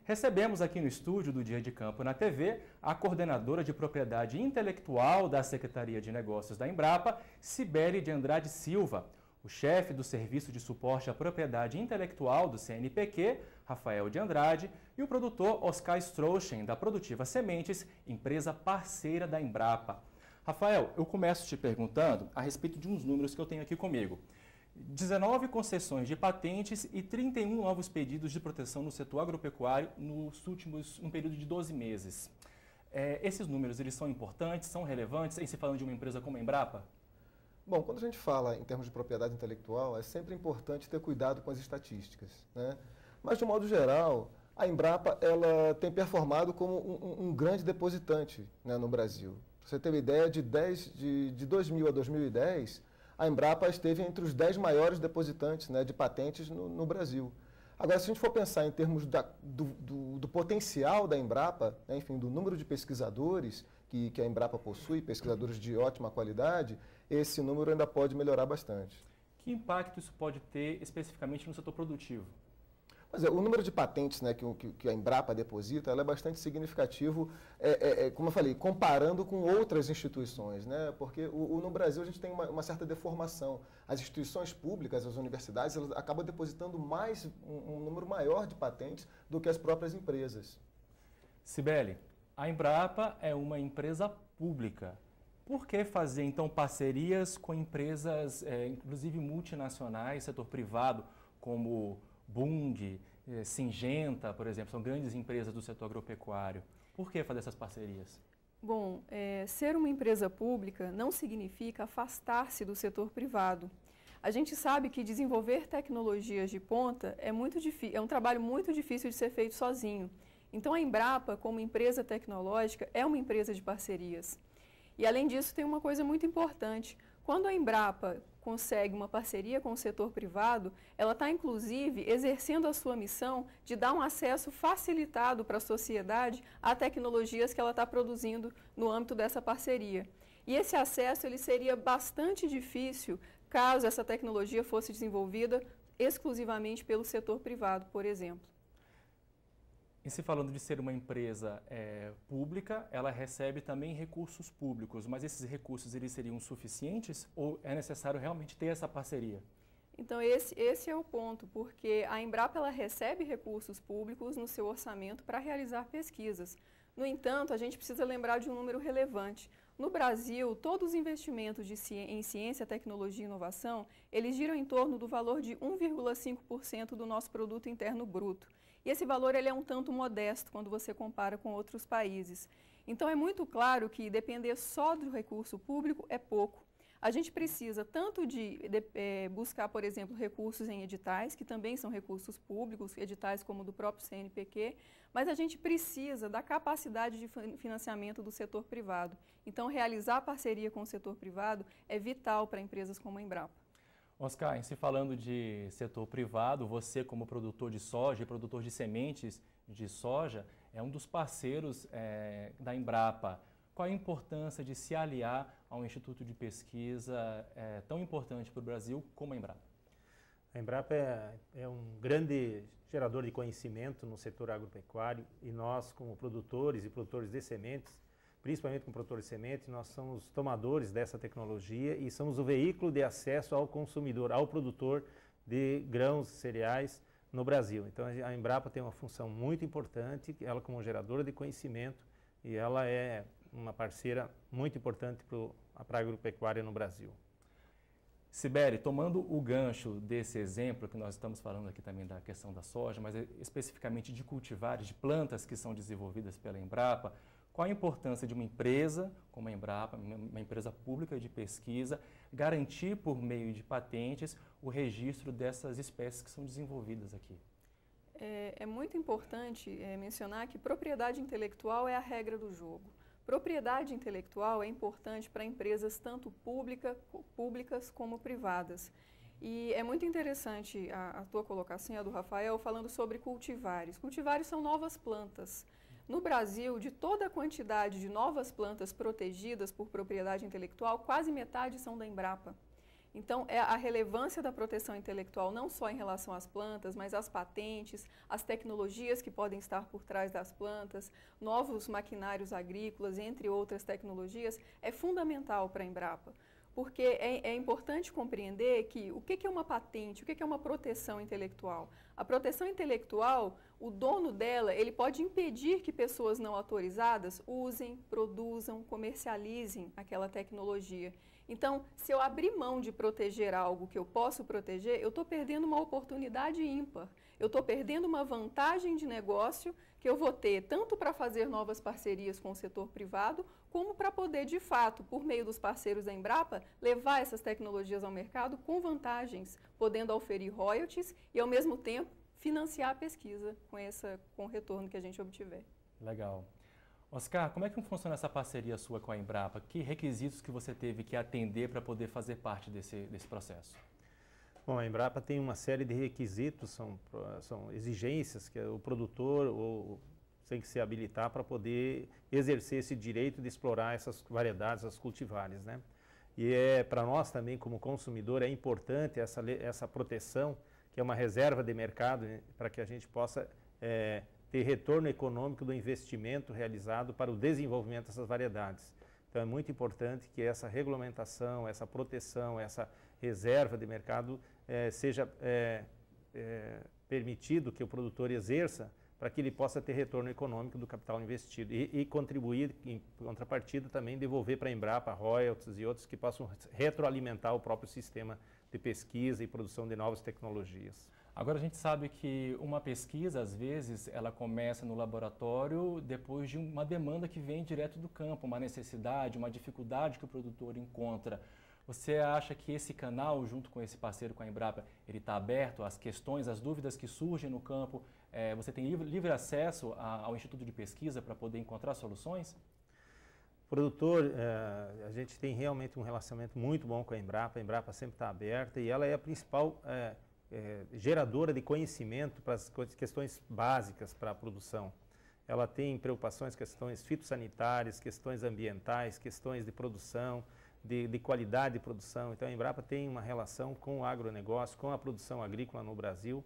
Recebemos aqui no estúdio do Dia de Campo na TV a coordenadora de propriedade intelectual da Secretaria de Negócios da Embrapa, Cibele de Andrade Silva, o chefe do Serviço de Suporte à Propriedade Intelectual do CNPq, Rafael de Andrade, e o produtor Oscar Strochen, da Produtiva Sementes, empresa parceira da Embrapa. Rafael, eu começo te perguntando a respeito de uns números que eu tenho aqui comigo. 19 concessões de patentes e 31 novos pedidos de proteção no setor agropecuário num período de 12 meses. Esses números, eles são importantes, são relevantes, em se falando de uma empresa como a Embrapa? Bom, quando a gente fala em termos de propriedade intelectual, é sempre importante ter cuidado com as estatísticas, né? Mas, de um modo geral, a Embrapa ela tem performado como um grande depositante, né, no Brasil. Para você ter uma ideia, de 2000 a 2010, a Embrapa esteve entre os 10 maiores depositantes, né, de patentes no Brasil. Agora, se a gente for pensar em termos do potencial da Embrapa, né, enfim, do número de pesquisadores que a Embrapa possui, pesquisadores de ótima qualidade, esse número ainda pode melhorar bastante. Que impacto isso pode ter especificamente no setor produtivo? Mas o número de patentes, né, que a Embrapa deposita, ela é bastante significativo, como eu falei, comparando com outras instituições, né, porque no Brasil a gente tem uma certa deformação. As instituições públicas, as universidades, elas acabam depositando um número maior de patentes do que as próprias empresas. Cibele, a Embrapa é uma empresa pública. Por que fazer, então, parcerias com empresas, inclusive multinacionais, setor privado, como Bunge, Syngenta, por exemplo, são grandes empresas do setor agropecuário. Por que fazer essas parcerias? Bom, ser uma empresa pública não significa afastar-se do setor privado. A gente sabe que desenvolver tecnologias de ponta é um trabalho muito difícil de ser feito sozinho. Então, a Embrapa, como empresa tecnológica, é uma empresa de parcerias. E, além disso, tem uma coisa muito importante. Quando a Embrapa consegue uma parceria com o setor privado, ela está, inclusive, exercendo a sua missão de dar um acesso facilitado para a sociedade a tecnologias que ela está produzindo no âmbito dessa parceria. E esse acesso ele seria bastante difícil caso essa tecnologia fosse desenvolvida exclusivamente pelo setor privado, por exemplo. E se falando de ser uma empresa pública, ela recebe também recursos públicos, mas esses recursos eles seriam suficientes ou é necessário realmente ter essa parceria? Então esse é o ponto, porque a Embrapa ela recebe recursos públicos no seu orçamento para realizar pesquisas. No entanto, a gente precisa lembrar de um número relevante. No Brasil, todos os investimentos em ciência, tecnologia e inovação, eles giram em torno do valor de 1,5% do nosso produto interno bruto. E esse valor ele é um tanto modesto quando você compara com outros países. Então, é muito claro que depender só do recurso público é pouco. A gente precisa tanto de buscar, por exemplo, recursos em editais, que também são recursos públicos, editais como o do próprio CNPq, mas a gente precisa da capacidade de financiamento do setor privado. Então, realizar parceria com o setor privado é vital para empresas como a Embrapa. Oscar, se falando de setor privado, você como produtor de soja e produtor de sementes de soja, é um dos parceiros da Embrapa. Qual a importância de se aliar a um instituto de pesquisa tão importante para o Brasil como a Embrapa? A Embrapa é um grande gerador de conhecimento no setor agropecuário e nós, como produtores e produtores de sementes, principalmente como produtores de sementes, nós somos tomadores dessa tecnologia e somos o veículo de acesso ao consumidor, ao produtor de grãos e cereais no Brasil. Então, a Embrapa tem uma função muito importante, ela como geradora de conhecimento, e ela é uma parceira muito importante para a agropecuária no Brasil. Cibele, tomando o gancho desse exemplo, que nós estamos falando aqui também da questão da soja, mas especificamente de cultivares, de plantas que são desenvolvidas pela Embrapa, qual a importância de uma empresa como a Embrapa, uma empresa pública de pesquisa, garantir por meio de patentes o registro dessas espécies que são desenvolvidas aqui? É muito importante mencionar que propriedade intelectual é a regra do jogo. Propriedade intelectual é importante para empresas tanto públicas como privadas. E é muito interessante a tua colocação e a do Rafael falando sobre cultivares. Cultivares são novas plantas. No Brasil, de toda a quantidade de novas plantas protegidas por propriedade intelectual, quase metade são da Embrapa. Então, é a relevância da proteção intelectual não só em relação às plantas, mas às patentes, às tecnologias que podem estar por trás das plantas, novos maquinários agrícolas, entre outras tecnologias, é fundamental para a Embrapa. Porque é importante compreender que o que é uma patente, o que é uma proteção intelectual. A proteção intelectual, o dono dela, ele pode impedir que pessoas não autorizadas usem, produzam, comercializem aquela tecnologia. Então, se eu abrir mão de proteger algo que eu posso proteger, eu estou perdendo uma oportunidade ímpar. Eu estou perdendo uma vantagem de negócio que eu vou ter tanto para fazer novas parcerias com o setor privado, como para poder, de fato, por meio dos parceiros da Embrapa, levar essas tecnologias ao mercado com vantagens, podendo oferir royalties e, ao mesmo tempo, financiar a pesquisa com o retorno que a gente obtiver. Legal. Oscar, como é que funciona essa parceria sua com a Embrapa? Que requisitos que você teve que atender para poder fazer parte desse processo? Bom, a Embrapa tem uma série de requisitos, são exigências que o produtor tem que se habilitar para poder exercer esse direito de explorar essas variedades, as cultivares, né? E para nós também, como consumidor, é importante essa proteção, que é uma reserva de mercado, né, para que a gente possa ter retorno econômico do investimento realizado para o desenvolvimento dessas variedades. Então é muito importante que essa regulamentação, essa proteção, essa reserva de mercado seja permitido que o produtor exerça para que ele possa ter retorno econômico do capital investido e contribuir, em contrapartida, também devolver para a Embrapa royalties e outros que possam retroalimentar o próprio sistema de pesquisa e produção de novas tecnologias. Agora a gente sabe que uma pesquisa, às vezes, ela começa no laboratório depois de uma demanda que vem direto do campo, uma necessidade, uma dificuldade que o produtor encontra. Você acha que esse canal, junto com esse parceiro, com a Embrapa, ele está aberto às questões, às dúvidas que surgem no campo? Você tem livre acesso ao Instituto de Pesquisa para poder encontrar soluções? Produtor, a gente tem realmente um relacionamento muito bom com a Embrapa sempre está aberta e ela é a principal geradora de conhecimento para as questões básicas para a produção. Ela tem preocupações, questões fitossanitárias, questões ambientais, questões de produção, de qualidade de produção. Então a Embrapa tem uma relação com o agronegócio, com a produção agrícola no Brasil,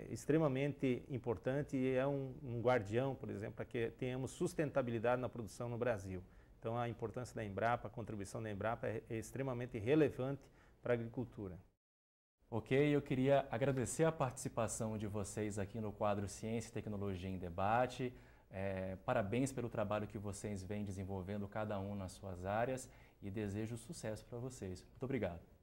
extremamente importante e é um guardião, por exemplo, para que tenhamos sustentabilidade na produção no Brasil. Então a importância da Embrapa, a contribuição da Embrapa é extremamente relevante para a agricultura. Ok, eu queria agradecer a participação de vocês aqui no quadro Ciência e Tecnologia em Debate. Parabéns pelo trabalho que vocês vêm desenvolvendo, cada um nas suas áreas, e desejo sucesso para vocês. Muito obrigado.